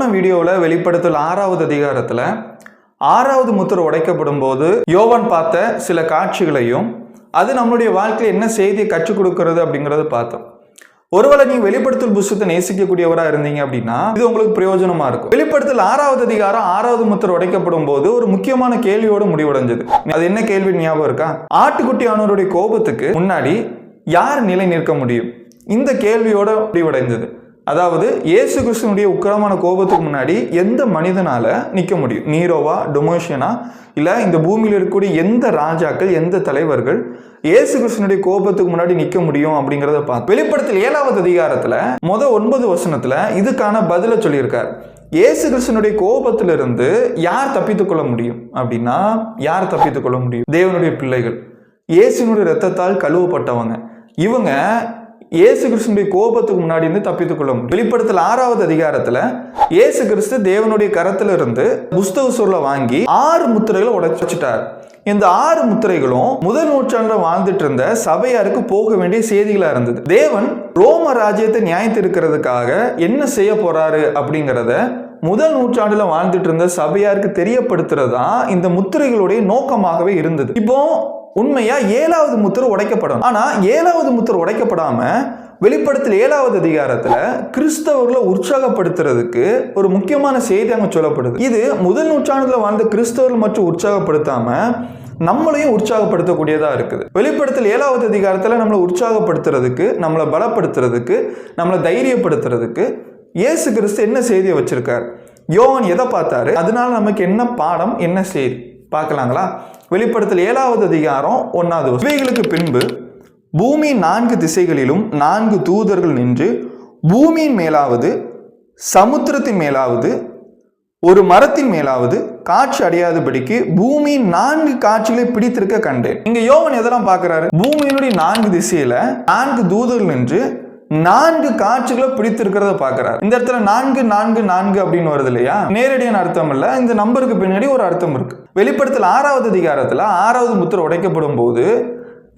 போன வீடியோவில் வெளிப்படுத்தல் 6வது அதிகாரத்தில் 6வது முத்திரை உடைக்கப்படும் போது யோவான் பார்த்த சில காட்சிகளையும் அது நம்மளுடைய வாழ்க்கையில் என்ன செய்தியை கற்றுக் கொடுக்கிறது அப்படிங்கிறத பார்த்தோம். ஒருவேளை நீங்க வெளிப்படுத்தல் புத்தகத்தை நேசிக்கக்கூடியவராக இருந்தீங்க அப்படின்னா இது உங்களுக்கு பிரயோஜனமா இருக்கும். வெளிப்படுத்தல் 6வது அதிகாரம் 6வது முத்திரை உடைக்கப்படும் போது ஒரு முக்கியமான கேள்வியோடு முடிவடைஞ்சது. அது என்ன கேள்வி ஞாபகம் இருக்கா? ஆட்டுக்குட்டியானவருடைய கோபத்துக்கு முன்னாடி யார் நிலை நிற்க முடியும்? இந்த கேள்வியோட முடிவடைந்தது. அதாவது இயேசு கிறிஸ்துனுடைய உக்கிரமான கோபத்துக்கு முன்னாடி எந்த மனிதனால நிற்க முடியும்? நீரோவா, டொமோஷியனா, இல்ல இந்த பூமியில் இருக்கக்கூடிய எந்த ராஜாக்கள், எந்த தலைவர்கள் இயேசு கிறிஸ்துனுடைய கோபத்துக்கு முன்னாடி நிற்க முடியும் அப்படிங்கிறத பார்த்து வெளிப்படுத்தல் 7வது அதிகாரத்துல 9 வசனத்துல இதுக்கான பதில சொல்லியிருக்கார். இயேசு கிறிஸ்துனுடைய கோபத்திலிருந்து யார் தப்பித்துக் கொள்ள முடியும் அப்படின்னா, யார் தப்பித்துக் கொள்ள முடியும்? தேவனுடைய பிள்ளைகள், இயேசுனுடைய இரத்தத்தால் கழுவப்பட்டவங்க. இவங்க இயேசு கிறிஸ்துடைய கோபத்துக்கு முன்னாடி இருந்து தப்பித்துக் கொள்ள முடியும். வெளிப்படுத்தல் 6வது அதிகாரத்துல இயேசு கிறிஸ்து தேவனுடைய கரத்துல இருந்து புஸ்தக சொல்ல வாங்கி 6 முத்திரைகளை உடைச்சிட்டார். இந்த 6 முத்திரைகளும் முதல் நூற்றாண்டுல வாழ்ந்துட்டு இருந்த சபையாருக்கு போக வேண்டிய செய்திகளா இருந்தது. தேவன் ரோம ராஜ்யத்தை நியாயத்திருக்கிறதுக்காக என்ன செய்ய போறாரு அப்படிங்கிறத முதல் நூற்றாண்டுல வாழ்ந்துட்டு இருந்த சபையாருக்கு தெரியப்படுத்துறதா இந்த முத்திரைகளுடைய நோக்கமாகவே இருந்தது. இப்போ உண்மையா 7வது முத்திரை உடைக்கப்படும். ஆனா 7வது முத்திரை உடைக்கப்படாம வெளிப்படுத்தல் 7வது அதிகாரத்துல கிறிஸ்தவர்களை உற்சாகப்படுத்துறதுக்கு ஒரு முக்கியமான செய்தி அங்க சொல்லப்படுது. இது முதல் நூற்றாண்டுல வாழ்ந்த கிறிஸ்தவர்கள் மற்றும் உற்சாகப்படுத்தாம நம்மளையும் உற்சாகப்படுத்தக்கூடியதா இருக்குது. வெளிப்படுத்தல் 7வது அதிகாரத்துல நம்மளை உற்சாகப்படுத்துறதுக்கு, நம்மளை பலப்படுத்துறதுக்கு, நம்மளை தைரியப்படுத்துறதுக்கு இயேசு கிறிஸ்து என்ன செய்தியை வச்சிருக்காரு? யோவான் எதை பார்த்தாரு? அதனால நமக்கு என்ன பாடம், என்ன செய்தி பார்க்கலாங்களா? வெளிப்படுத்தல் 7வது அதிகாரம் 1வது வசனம். இவைகளுக்கு பின்பு பூமி 4 திசைகளிலும் 4 தூதர்கள் நின்று பூமியின் மேலாவது, சமுத்திரத்தின் மேலாவது, ஒரு மரத்தின் மேலாவது காட்சி அடையாதபடிக்கு பூமியின் 4 காட்சிகளை பிடித்திருக்க கண்டேன். இங்க யோவான் எதெல்லாம் பார்க்கிறாரு? பூமியினுடைய 4 திசையில 4 தூதர்கள் நின்று 4 காட்சிகளை பிடித்திருக்கிறத பார்க்கிறார். இந்த இடத்துல 4 அப்படின்னு வருது இல்லையா? நேரடியான அர்த்தம் இல்ல, இந்த நம்பருக்கு பின்னாடி ஒரு அர்த்தம் இருக்கு. வெளிப்படுத்தல் 6வது அதிகாரத்துல 6வது முத்திரை உடைக்கப்படும் போது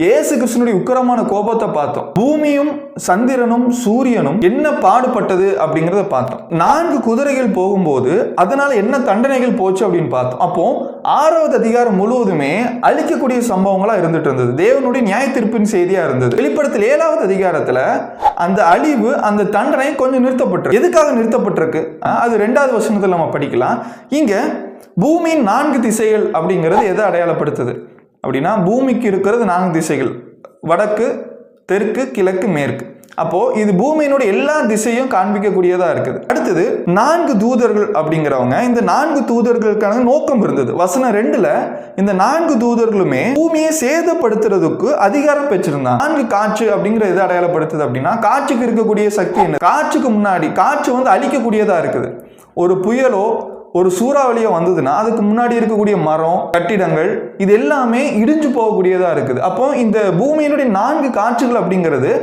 இயேசு கிறிஸ்துனுடைய உக்கிரமான கோபத்தை பார்த்தோம். பூமியும் சந்திரனும் சூரியனும் என்ன பாடுபட்டது அப்படிங்கறத பார்த்தோம். 4 குதிரைகள் போகும்போது அதனால என்ன தண்டனைகள் போச்சு அப்படின்னு பார்த்தோம். அப்போ 6வது அதிகாரம் முழுவதுமே அழிக்கக்கூடிய சம்பவங்களா இருந்துட்டு இருந்தது. தேவனுடைய நியாய தீர்ப்பின் செய்தியா இருந்தது. வெளிப்படுத்தல் 7வது அதிகாரத்துல அந்த அழிவு, அந்த தண்டனை கொஞ்சம் நிறுத்தப்பட்டிருக்கு. எதுக்காக நிறுத்தப்பட்டிருக்கு? அது 2வது வசனத்துல நம்ம படிக்கலாம். இங்க பூமியின் 4 திசைகள் அப்படிங்கிறது எதை அடையாளப்படுத்துது அப்படின்னா, பூமிக்கு இருக்கிறது 4 திசைகள்: வடக்கு, தெற்கு, கிழக்கு, மேற்கு. அப்போ இது பூமியினுடைய எல்லா திசையும் காண்பிக்கக்கூடியதா இருக்குது. அடுத்தது 4 தூதர்கள் அப்படிங்கிறவங்க, இந்த 4 தூதர்களுக்கான நோக்கம் இருந்தது. வசனம் 2ல இந்த 4 தூதர்களுமே பூமியை சேதப்படுத்துறதுக்கு அதிகாரம் பெற்றிருந்தாங்க. 4 காற்று அப்படிங்கிற எது அடையாளப்படுத்துது அப்படின்னா, காற்றுக்கு இருக்கக்கூடிய சக்தி என்ன? காற்றுக்கு முன்னாடி காற்று அழிக்கக்கூடியதா இருக்குது. ஒரு புயலோ ஒரு சூறாவளியோ வந்ததுன்னா அதுக்கு முன்னாடி இருக்கக்கூடிய மரம், கட்டிடங்கள் இது எல்லாமே இடிஞ்சு போகக்கூடியதா இருக்குது. அப்போ இந்த பூமியினுடைய 4 காற்றுகள் அப்படிங்கிறது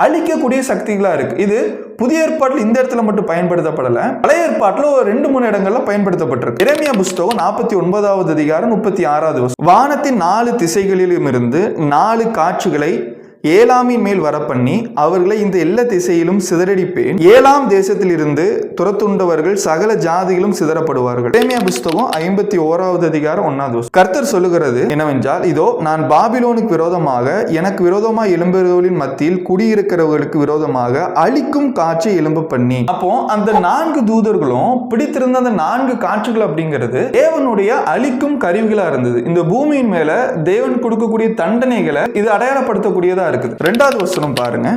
அழிக்கக்கூடிய சக்திகளா இருக்கு. இது புதிய ஏற்பாட்டில் இந்த இடத்துல மட்டும் பயன்படுத்தப்படல, பழைய ஏற்பாட்டில் ஒரு 2-3 இடங்கள்ல பயன்படுத்தப்பட்டிருக்கு. எரேமியா புஸ்தகம் 49வது அதிகாரம் 36வது வசனம். வானத்தின் 4 திசைகளிலும் இருந்து 4 காற்றுகளை ஏலாமின் மேல் வரப்பண்ணி அவர்களை இந்த எல்லா திசையிலும் சிதறடிப்பேன். ஏலாம் தேசத்தில் இருந்து துரத்துண்டவர்கள் சகல ஜாதிகளும் சிதறப்படுவார்கள். எரேமியா புஸ்தகம் 51வது அதிகாரம் 1வது வசனம். கர்த்தர் சொல்லுகிறது என்னவென்றால், இதோ நான் பாபிலோனுக்கு விரோதமாக, எனக்கு விரோதமாக எழும்புகிறவர்களின் மத்தியில் குடியிருக்கிறவர்களுக்கு விரோதமாக அழிக்கும் காற்றை எழும்ப பண்ணி. அப்போ அந்த 4 தூதர்களும் பிடித்திருந்த அந்த 4 காற்றுகள் அப்படிங்கிறது தேவனுடைய அழிக்கும் கருவிகளா இருந்தது. இந்த பூமியின் மேல தேவன் கொடுக்கக்கூடிய தண்டனைகளை இது அடையாளப்படுத்தக்கூடியதா இருக்குது. 2வது வசனம் பாருங்க.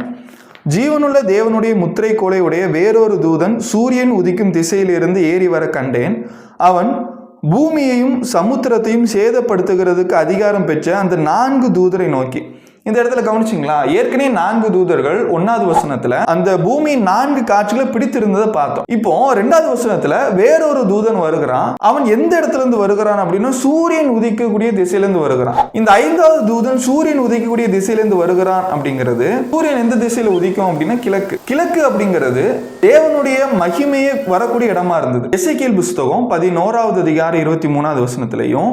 ஜீவனுள்ள தேவனுடைய முத்திரை கோலை உடைய வேறொரு தூதன் சூரியன் உதிக்கும் திசையிலிருந்து ஏறி வர கண்டேன். அவன் பூமியையும் சமுத்திரத்தையும் சேதப்படுத்துகிறதுக்கு அதிகாரம் பெற்ற அந்த 4 தூதரை நோக்கி. இந்த இடத்துல கவனிச்சிங்களா? ஏற்கனவே 4 தூதர்கள் 1வது வசனத்துல அந்த பூமியின் 4 காட்சிகளை பிடித்திருந்ததை பார்த்தோம். இப்போ 2வது வசனத்துல வேறொரு தூதன் வருகிறான். அவன் எந்த இடத்துல இருந்து வருகிறான் அப்படின்னா, சூரியன் உதிக்கக்கூடிய திசையிலிருந்து வருகிறான். இந்த 5வது தூதன் சூரியன் உதிக்கக்கூடிய திசையிலிருந்து வருகிறான் அப்படிங்கிறது, சூரியன் எந்த திசையில உதிக்கும் அப்படின்னா கிழக்கு. கிழக்கு அப்படிங்கிறது தேவனுடைய மகிமையை வரக்கூடிய இடமா இருந்தது. எசேக்கியேல் புஸ்தகம் 11வது அதிகாரம் 23வது வசனத்திலையும்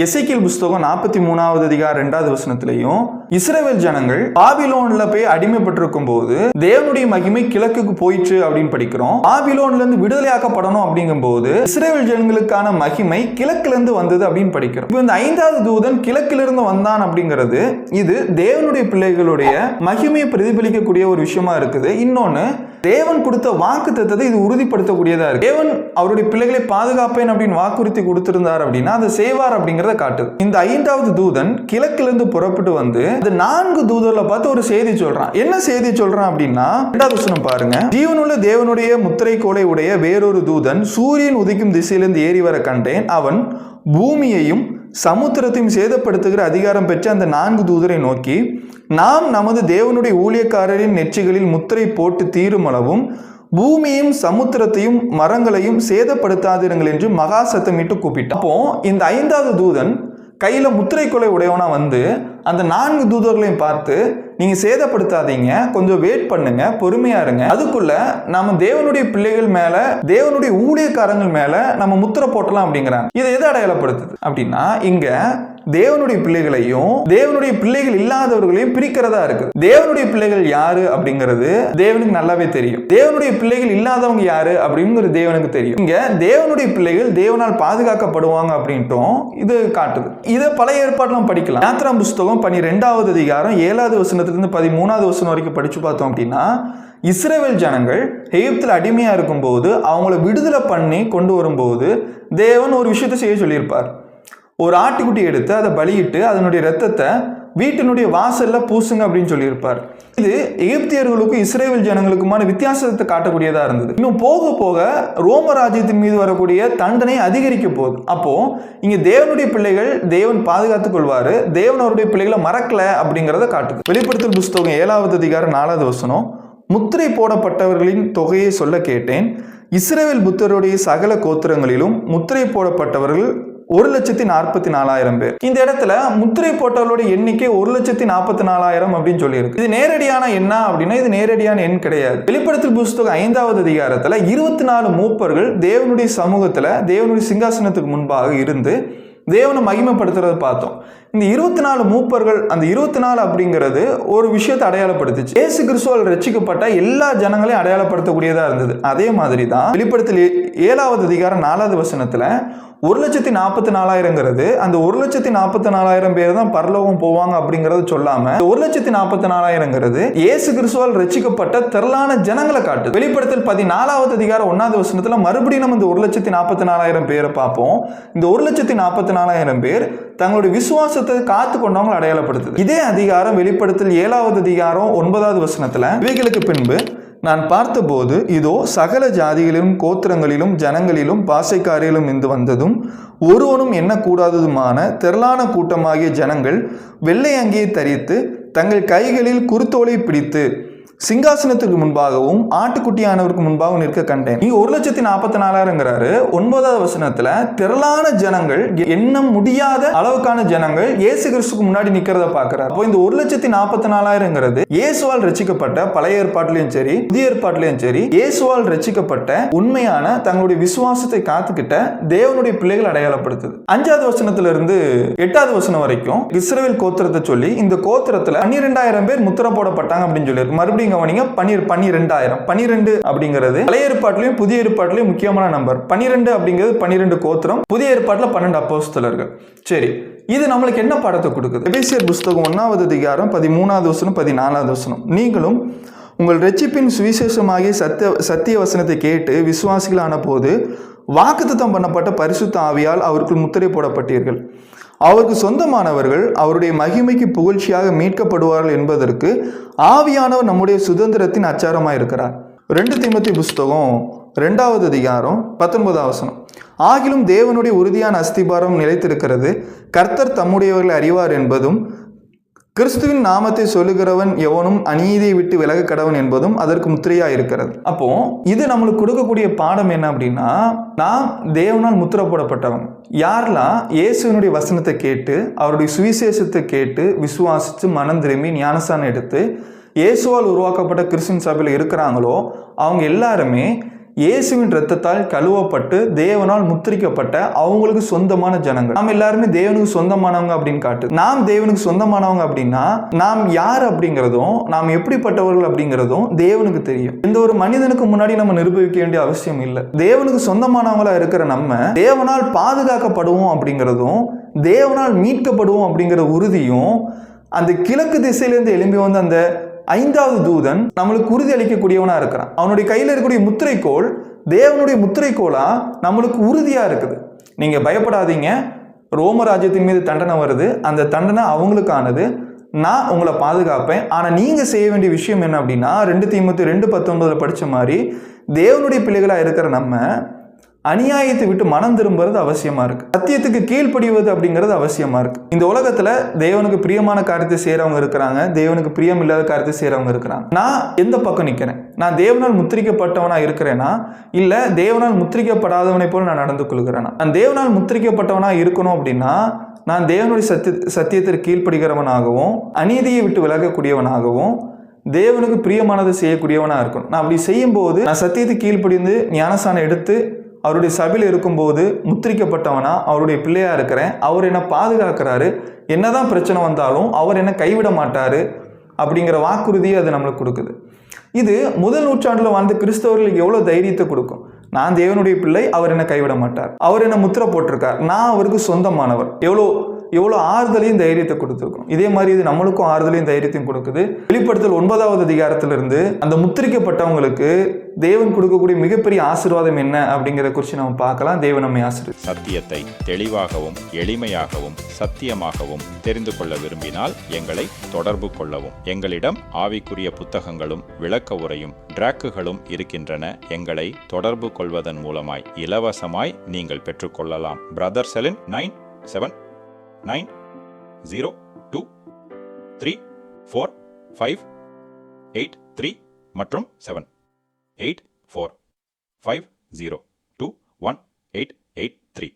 எசேக்கியேல் புஸ்தகம் 43வது அதிகாரம் 2வது வசனத்திலையும் இஸ்ரவேல் ஜனங்கள் பாபிலோன்ல போய் அடிமைப்பட்டிருக்கும் போது தேவனுடைய மகிமை கிழக்குக்கு போயிற்று அப்படின்னு படிக்கிறோம். பாபிலோன்ல இருந்து விடுதலையாக்கப்படணும் அப்படிங்கும் போது இஸ்ரவேல் ஜனங்களுக்கான மகிமை கிழக்குல இருந்து வந்தது அப்படின்னு படிக்கிறோம். இப்போ இந்த 5வது தூதன் கிழக்கிலிருந்து வந்தான் அப்படிங்கிறது இது தேவனுடைய பிள்ளைகளுடைய மகிமையை பிரதிபலிக்கக்கூடிய ஒரு விஷயமா இருக்குது. இன்னொன்னு, தேவன் கொடுத்த வாக்குத்தத்தத்தை இது உறுதிப்படுத்தக்கூடியதா இருக்கு. தேவன் அவருடைய பிள்ளைகளை பாதுகாப்பேன் அப்படின்னு வாக்குறுதி கொடுத்திருந்தார் அப்படின்னா அதை செய்வார் அப்படிங்கறத காட்டுது. இந்த 5வது தூதன் கிழக்கிலிருந்து புறப்பட்டு வந்து அந்த 4 தூதர்களை பார்த்து ஒரு செய்தி சொல்றான். என்ன செய்தி சொல்றான் அப்படின்னா, 2வது வசனம் பாருங்க. ஜீவனுள்ள தேவனுடைய முத்திரை கோலை உடைய வேறொரு தூதன் சூரியன் உதிக்கும் திசையிலிருந்து ஏறி வர கண்டேன். அவன் பூமியையும் சமுத்திரத்தையும் சேதப்படுத்துகிற அதிகாரம் பெற்ற அந்த 4 தூதரை நோக்கி, நாம் நமது தேவனுடைய ஊழியக்காரரின் நெற்றிகளில் முத்திரை போட்டு தீரும் அளவும் பூமியையும் சமுத்திரத்தையும் மரங்களையும் சேதப்படுத்தாதிருங்கள் என்று மகா சத்தமிட்டு கூப்பிட்டான். அப்போ இந்த 5வது தூதன் கையில முத்திரை கொலை உடையவனா வந்து அந்த 4 தூதர்களையும் பார்த்து, நீங்க சேதப்படுத்தாதீங்க, கொஞ்சம் வெயிட் பண்ணுங்க, பொறுமையா இருங்க, அதுக்குள்ள நம்ம தேவனுடைய பிள்ளைகள் மேல, தேவனுடைய ஊழியக்காரங்கள் மேல நம்ம முத்திரை போட்டலாம் அப்படிங்கிறாங்க. இதை எதை அடையாளப்படுத்துது அப்படின்னா, இங்க தேவனுடைய பிள்ளைகளையும் தேவனுடைய பிள்ளைகள் இல்லாதவர்களையும் பிரிக்கிறதா இருக்கு. தேவனுடைய பிள்ளைகள் யாரு அப்படிங்கிறது தேவனுக்கு நல்லாவே தெரியும். தேவனுடைய பிள்ளைகள் இல்லாதவங்க யாரு அப்படிங்கிறது தேவனுக்கு தெரியும். இங்க தேவனுடைய பிள்ளைகள் தேவனால் பாதுகாக்கப்படுவாங்க அப்படின்ட்டும் இது காட்டுது. இதை பழைய ஏற்பாடுலாம் படிக்கலாம். யாத்திராம் புஸ்தகம் 12வது அதிகாரம் 7வது வசனத்திலிருந்து 13வது வசனம் வரைக்கும் படிச்சு பார்த்தோம் அப்படின்னா, இஸ்ரவேல் ஜனங்கள் எகிப்தில் அடிமையா இருக்கும்போது அவங்கள விடுதலை பண்ணி கொண்டு வரும்போது தேவன் ஒரு விஷயத்தை செய்ய சொல்லியிருப்பார். ஒரு ஆட்டுக்குட்டி எடுத்து அதை பலியிட்டு அதனுடைய ரத்தத்தை வீட்டினுடைய வாசல்ல பூசுங்க அப்படின்னு சொல்லியிருப்பார். இது எகிப்தியர்களுக்கும் இஸ்ரேல் ஜனங்களுக்குமான வித்தியாசத்தை காட்டக்கூடியதா இருந்தது. இன்னும் போக போக ரோம ராஜ்யத்தின் மீது வரக்கூடிய தண்டனை அதிகரிக்க போகுது. அப்போ இங்க தேவனுடைய பிள்ளைகள் தேவன் பாதுகாத்துக் கொள்வாரு, தேவன் அவருடைய பிள்ளைகளை மறக்கல அப்படிங்கிறத காட்டுது. வெளிப்படுத்தல் புஸ்தகம் 7வது அதிகாரம் 4வது வசனம், முத்திரை போடப்பட்டவர்களின் தொகையை சொல்ல கேட்டேன். இஸ்ரவேல் புத்தருடைய சகல கோத்திரங்களிலும் முத்திரை போடப்பட்டவர்கள் 1,44,000 பேர். இந்த இடத்துல முத்திரை போட்டவர்களுடைய எண்ணிக்கை 1,44,000 அப்படின்னு சொல்லி இருக்கு. இது நேரடியான எண்ணா அப்படின்னா இது நேரடியான எண் கிடையாது. வெளிப்படுத்தல் புஸ்தகம் 5வது அதிகாரத்துல 24 மூப்பர்கள் தேவனுடைய சமூகத்துல தேவனுடைய சிங்காசனத்துக்கு முன்பாக இருந்து தேவனை மகிமைப்படுத்துறதை பார்த்தோம். இந்த 24 மூப்பர்கள், அந்த 24 அப்படிங்கிறது ஒரு விஷயத்தை அடையாளப்படுத்துச்சு. இயேசு கிறிஸ்துவால் ரட்சிக்கப்பட்ட எல்லா ஜனங்களையும் அடையாளப்படுத்தக்கூடியதா இருந்தது. அதே மாதிரி தான் வெளிப்படுத்தல் 7வது அதிகாரம் 4வது வசனத்துல 1,44,000 அந்த 1,44,000 பேர் தான் பரலோகம் போவாங்க அப்படிங்கறத சொல்லாம 1,44,000 இயேசு கிறிஸ்துவால் ரட்சிக்கப்பட்ட திரளான ஜனங்களை காட்டுது. வெளிப்படுத்தல் 14வது அதிகாரம் 1வது வசனத்துல மறுபடியும் நம்ம இந்த 1,44,000 பேரை பார்ப்போம். இந்த 1,44,000 பேர் தங்களுடைய விசுவாசத்தை காத்து கொண்டவங்களை அடையாளப்படுத்துது. இதே அதிகாரம் வெளிப்படுத்தல் 7வது அதிகாரம் 9வது வசனத்துல, இவைகளுக்கு பின்பு நான் பார்த்தபோது இதோ சகல ஜாதிகளிலும் கோத்திரங்களிலும் ஜனங்களிலும் பாசைக்காரிலும் இருந்து வந்ததும் ஒருவனும் எண்ணக்கூடாததுமான திரளான கூட்டமாகிய ஜனங்கள் வெள்ளை அங்கியை தரித்து தங்கள் கைகளில் குருத்தோலை பிடித்து சிங்காசனத்துக்கு முன்பாகவும் ஆட்டுக்குட்டியானவருக்கு முன்பாகவும் நிற்க கண்டேன். நீங்க 1,44,000 9வது வசனத்துல திரளான ஜனங்கள், எண்ண முடியாத அளவுக்கான ஜனங்கள் இயேசு கிறிஸ்துக்கு முன்னாடி நிக்கிறத பாக்குறாரு. அப்போ இந்த 1,44,000 இயேசுவால் ரட்சிக்கப்பட்ட பழைய ஏற்பாட்டிலையும் சரி புதிய ஏற்பாட்டிலையும் சரி இயேசுவால் ரட்சிக்கப்பட்ட உண்மையான தங்களுடைய விசுவாசத்தை காத்துக்கிட்ட தேவனுடைய பிள்ளைகள் அடையாளப்படுத்துது. 5வது வசனத்துல இருந்து 8வது வசனம் வரைக்கும் இஸ்ரவேல் கோத்திரத்தை சொல்லி இந்த கோத்திரத்துல 12,000 பேர் முத்திரை போடப்பட்டாங்க அப்படின்னு சொல்லி மறுபடியும் 12 அப்படிங்கிறது பழைய ஏற்பாட்டிலையும் புதிய ஏற்பாட்டிலையும் முக்கியமான நம்பர். 12 அப்படிங்கிறது 12 கோத்திரம், புதிய ஏற்பாட்டில் 12 அப்போஸ்தலர்கள். சரி, இது நம்மளுக்கு என்ன பாடத்தை கொடுக்குது? எபேசியர் புஸ்தகம் 1வது அதிகாரம் 13வது வசனம் 14வது வசனம், நீங்களும் உங்கள் ரட்சிப்பின் சுவிசேஷமாகிய சத்திய வசனத்தை கேட்டு விசுவாசிகளான போது வாக்குத்தத்தம் பண்ணப்பட்ட பரிசுத்த ஆவியால் அவருக்குள் முத்திரை போடப்பட்டீர்கள். அவருக்கு சொந்தமானவர்கள் அவருடைய மகிமைக்கு புகழ்ச்சியாக மீட்கப்படுவார்கள் என்பதற்கு ஆவியானவர் நம்முடைய சுதந்திரத்தின் அச்சாரமாக இருக்கிறார். 2 தீமோத்தேயு புஸ்தகம் 2வது அதிகாரம் 19வது வசனம், ஆகிலும் தேவனுடைய உறுதியான அஸ்திபாரம் நிலைத்திருக்கிறது, கர்த்தர் தம்முடையவர்களை அறிவார் என்பதும் கிறிஸ்துவின் நாமத்தை சொல்லுகிறவன் எவனும் அநீதியை விட்டு விலக கடவன் என்பதும் அதற்கு முத்திரையா இருக்கிறது. அப்போ இது நம்மளுக்கு கொடுக்கக்கூடிய பாடம் என்ன அப்படின்னா, நாம் தேவனால் முத்திரை போடப்பட்டவங்க. யாரெல்லாம் இயேசுவினுடைய வசனத்தை கேட்டு அவருடைய சுவிசேஷத்தை கேட்டு விசுவாசித்து மனம் திரும்பி ஞானஸ்தானம் எடுத்து இயேசுவால் உருவாக்கப்பட்ட கிறிஸ்டின் சபையில் இருக்கிறாங்களோ அவங்க எல்லாருமே இயேசுவின் இரத்தத்தால் கழுவப்பட்டு தேவனால் முத்திரிக்கப்பட்ட அவங்களுக்கு சொந்தமான ஜனங்கள். நாம் எல்லாருமே தேவனுக்கு சொந்தமானவங்க அப்படின்னு காட்டு. நாம் தேவனுக்கு சொந்தமானவங்க அப்படின்னா நாம் யார் அப்படிங்கிறதும் நாம் எப்படிப்பட்டவர்கள் அப்படிங்கிறதும் தேவனுக்கு தெரியும். எந்த ஒரு மனிதனுக்கு முன்னாடி நம்ம நிரூபிக்க வேண்டிய அவசியம் இல்லை. தேவனுக்கு சொந்தமானவங்களா இருக்கிற நம்ம தேவனால் பாதுகாக்கப்படுவோம் அப்படிங்கிறதும் தேவனால் மீட்கப்படுவோம் அப்படிங்கிற உறுதியும் அந்த கிழக்கு திசையிலிருந்து எழும்பி வந்த அந்த 5வது தூதன் நம்மளுக்கு உறுதி அளிக்கக்கூடியவனா இருக்கிறான். அவனுடைய கையில் இருக்கக்கூடிய முத்திரைக்கோள் தேவனுடைய முத்திரைக்கோளா நம்மளுக்கு உறுதியா இருக்குது. நீங்க பயப்படாதீங்க, ரோம ராஜ்யத்தின் மீது தண்டனை வருது, அந்த தண்டனை அவங்களுக்கானது, நான் உங்களை பாதுகாப்பேன். ஆனா நீங்க செய்ய வேண்டிய விஷயம் என்ன அப்படின்னா 2 தீமோத்தேயு 2:19 படிச்ச மாதிரி தேவனுடைய பிள்ளைகளா இருக்கிற நம்ம அநியாயத்தை விட்டு மனம் திரும்புறது அவசியமா இருக்கு. சத்தியத்துக்கு கீழ்ப்படிவது அப்படிங்கிறது அவசியமா இருக்கு. இந்த உலகத்துல தேவனுக்கு பிரியமான காரியத்தை செய்யறவங்க இருக்கிறாங்க, தேவனுக்கு பிரியம் இல்லாத காரியத்தை செய்யறவங்க இருக்கிறாங்க. நான் எந்த பக்கம் நிக்கிறேன்? நான் தேவனால் முத்திரிக்கப்பட்டவனா இருக்கிறேனா, இல்ல தேவனால் முத்திரிக்கப்படாதவனை போல நான் நடந்து கொள்கிறேனா? நான் தேவனால் முத்திரிக்கப்பட்டவனா இருக்கணும் அப்படின்னா நான் தேவனுடைய சத்தியத்திற்கு கீழ்ப்படுகிறவனாகவும் அநீதியை விட்டு விலகக்கூடியவனாகவும் தேவனுக்கு பிரியமானதை செய்யக்கூடியவனா இருக்கணும். நான் அப்படி செய்யும் போது நான் சத்தியத்துக்கு கீழ்ப்படிந்து ஞானஸ்நானம் எடுத்து அவருடைய சபையில் இருக்கும்போது முத்திரிக்கப்பட்டவனா அவருடைய பிள்ளையா இருக்கிறேன். அவர் என்னை பாதுகாக்கிறாரு, என்னதான் பிரச்சனை வந்தாலும் அவர் என்னை கைவிட மாட்டாரு அப்படிங்கிற வாக்குறுதியை அது நம்மளுக்கு கொடுக்குது. இது முதல் நூற்றாண்டில் வாழ்ந்த கிறிஸ்தவர்களுக்கு எவ்வளோ தைரியத்தை கொடுக்கும். நான் தேவனுடைய பிள்ளை, அவர் என்னை கைவிட மாட்டார், அவர் என்னை முத்திரை போட்டிருக்கார், நான் அவருக்கு சொந்தமானவர். எவ்வளோ ஆறுதலையும் தைரியத்தை கொடுத்துருக்கணும். இதே மாதிரி இது நம்மளுக்கும் ஆறுதலையும் தைரியத்தையும் கொடுக்குது. வெளிப்படுத்தல் 9வது அதிகாரத்திலிருந்து அந்த முத்திரிக்கப்பட்டவங்களுக்கு தேவன் கொடுக்கக்கூடிய மிகப்பெரிய ஆசீர்வாதம் என்ன அப்படிங்கிறத குறித்து நம்ம பார்க்கலாம். தேவன் நம்மை ஆசீர்வதிப்பார். சத்தியத்தை தெளிவாகவும் எளிமையாகவும் சத்தியமாகவும் தெரிந்து கொள்ள விரும்பினால் எங்களை தொடர்பு கொள்ளவும். எங்களிடம் ஆவிக்குரிய புத்தகங்களும் விளக்க உரையும் டிராக்குகளும் இருக்கின்றன. எங்களை தொடர்பு கொள்வதன் மூலமாய் இலவசமாய் நீங்கள் பெற்றுக்கொள்ளலாம். பிரதர் செலின் 9790234583 மற்றும் 78450218883.